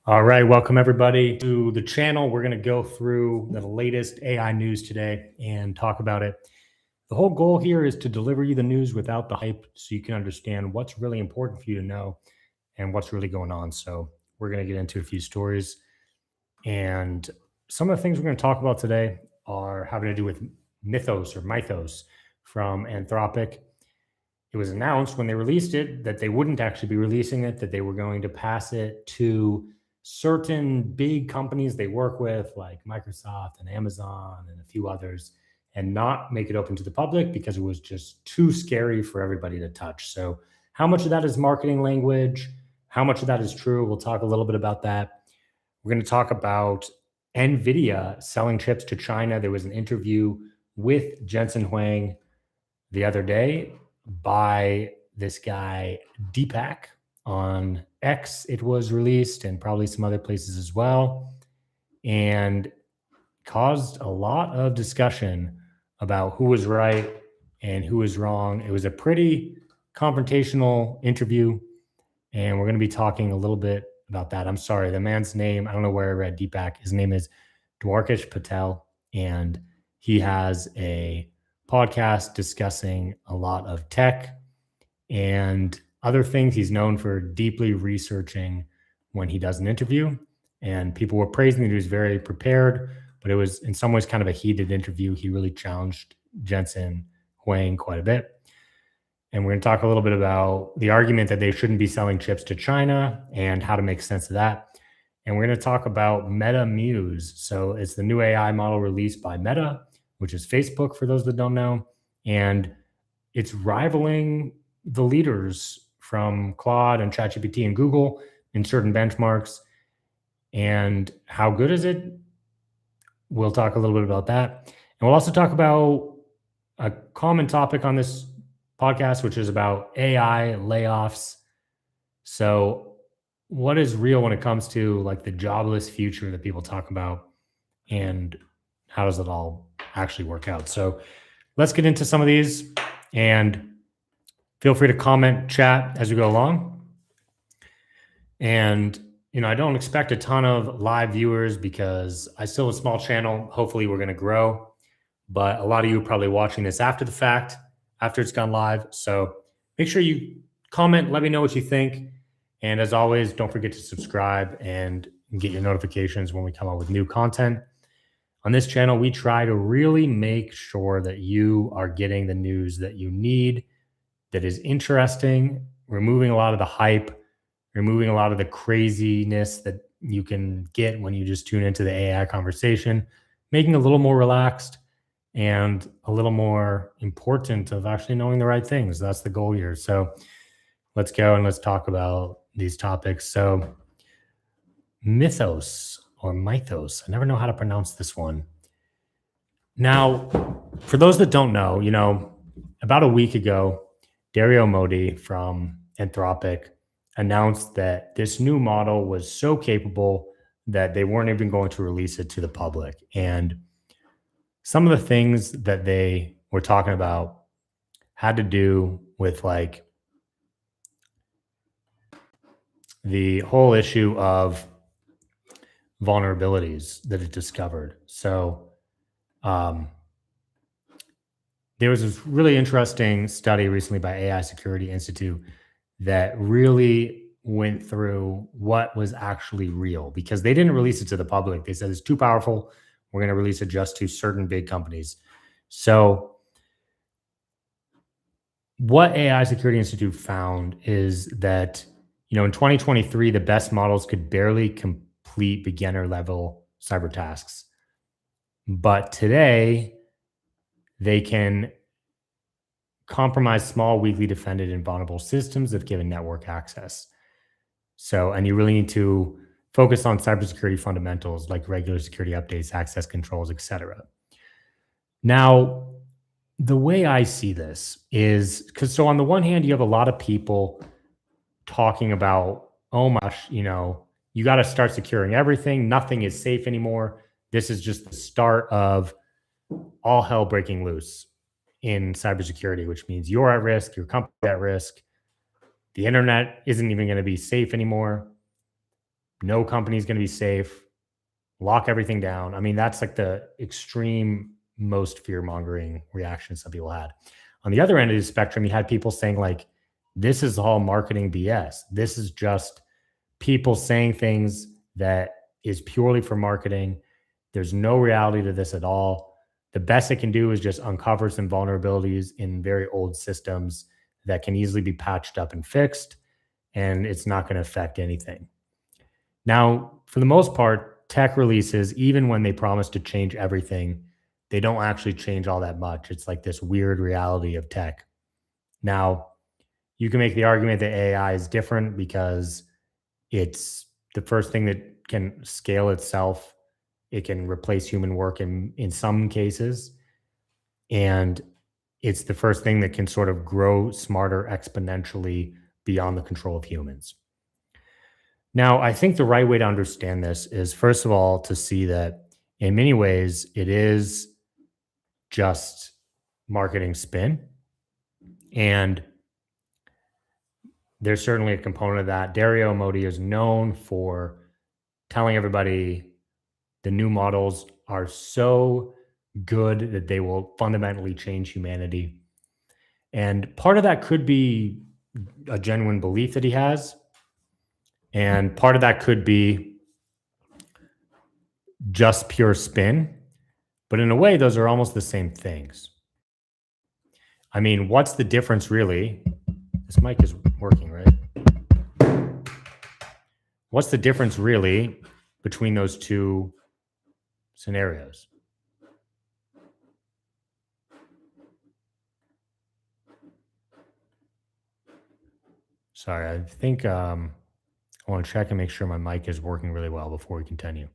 All right, welcome everybody to the channel. We're going to go through the latest AI news today and talk about it. The whole goal here is to deliver you the news without the hype so you can understand what's really important for you to know and what's really going on. So, we're going to get into a few stories. And some of the things we're going to talk about today are having to do with Mythos from Anthropic. It was announced when they released it that they wouldn't actually be releasing it, that they were going to pass it to certain big companies they work with, like Microsoft and Amazon and a few others, and not make it open to the public because it was just too scary for everybody to touch. So, how much of that is marketing language? How much of that is true? We'll talk a little bit about that. We're going to talk about NVIDIA selling chips to China. There was an interview with Jensen Huang the other day by this guy, Deepak, on X. It was released and probably some other places as well, and caused a lot of discussion about who was right and who was wrong. It was a pretty confrontational interview, and we're going to be talking a little bit about that. I'm sorry, the man's name, I don't know where I read Deepak. His name is Dwarkesh Patel, and he has a podcast discussing a lot of tech and other things. He's known for deeply researching when he does an interview, and people were praising that he was very prepared, but it was in some ways kind of a heated interview. He really challenged Jensen Huang quite a bit. And we're going to talk a little bit about the argument that they shouldn't be selling chips to China and how to make sense of that. And we're going to talk about Meta Muse. So it's the new AI model released by Meta, which is Facebook for those that don't know. And it's rivaling the leaders from Claude and ChatGPT and Google in certain benchmarks. And how good is it? We'll talk a little bit about that. And we'll also talk about a common topic on this podcast, which is about AI layoffs. So what is real when it comes to like the jobless future that people talk about, and how does it all actually work out? So let's get into some of these, and feel free to comment, chat as we go along. And, I don't expect a ton of live viewers because I still have a small channel. Hopefully we're going to grow, but a lot of you are probably watching this after the fact, after it's gone live. So make sure you comment, let me know what you think. And as always, don't forget to subscribe and get your notifications when we come out with new content. On this channel, we try to really make sure that you are getting the news that you need, that is interesting, removing a lot of the hype, removing a lot of the craziness that you can get when you just tune into the AI conversation, making it a little more relaxed and a little more important of actually knowing the right things. That's the goal here. So let's go and let's talk about these topics. So Mythos, I never know how to pronounce this one. Now, for those that don't know, about a week ago, Dario Modi from Anthropic announced that this new model was so capable that they weren't even going to release it to the public. And some of the things that they were talking about had to do with like the whole issue of vulnerabilities that it discovered. So there was this really interesting study recently by AI Security Institute that really went through what was actually real, because they didn't release it to the public. They said it's too powerful. We're going to release it just to certain big companies. So what AI Security Institute found is that, in 2023, the best models could barely complete beginner level cyber tasks. But today, they can compromise small, weakly defended and vulnerable systems if given network access. So, and you really need to focus on cybersecurity fundamentals like regular security updates, access controls, etc. Now, the way I see this is so on the one hand, you have a lot of people talking about, oh my gosh, you got to start securing everything. Nothing is safe anymore. This is just the start of all hell breaking loose in cybersecurity, which means you're at risk, your company's at risk. The internet isn't even going to be safe anymore. no company is going to be safe, lock everything down. I mean, that's like the extreme most fear mongering reactions some people had. On the other end of the spectrum, you had people saying, like, this is all marketing BS. This is just people saying things that is purely for marketing. There's no reality to this at all. The best it can do is just uncover some vulnerabilities in very old systems that can easily be patched up and fixed, and it's not going to affect anything. Now, for the most part, tech releases, even when they promise to change everything, they don't actually change all that much. It's like this weird reality of tech. Now, you can make the argument that AI is different because it's the first thing that can scale itself. It can replace human work in some cases. And it's the first thing that can sort of grow smarter exponentially beyond the control of humans. Now, I think the right way to understand this is, first of all, to see that in many ways it is just marketing spin. And there's certainly a component of that. Dario Modi is known for telling everybody the new models are so good that they will fundamentally change humanity. And part of that could be a genuine belief that he has. And part of that could be just pure spin. But in a way, those are almost the same things. I mean, what's the difference really? This mic is working, right? What's the difference really between those two scenarios? Sorry, I think I want to check and make sure my mic is working really well before we continue.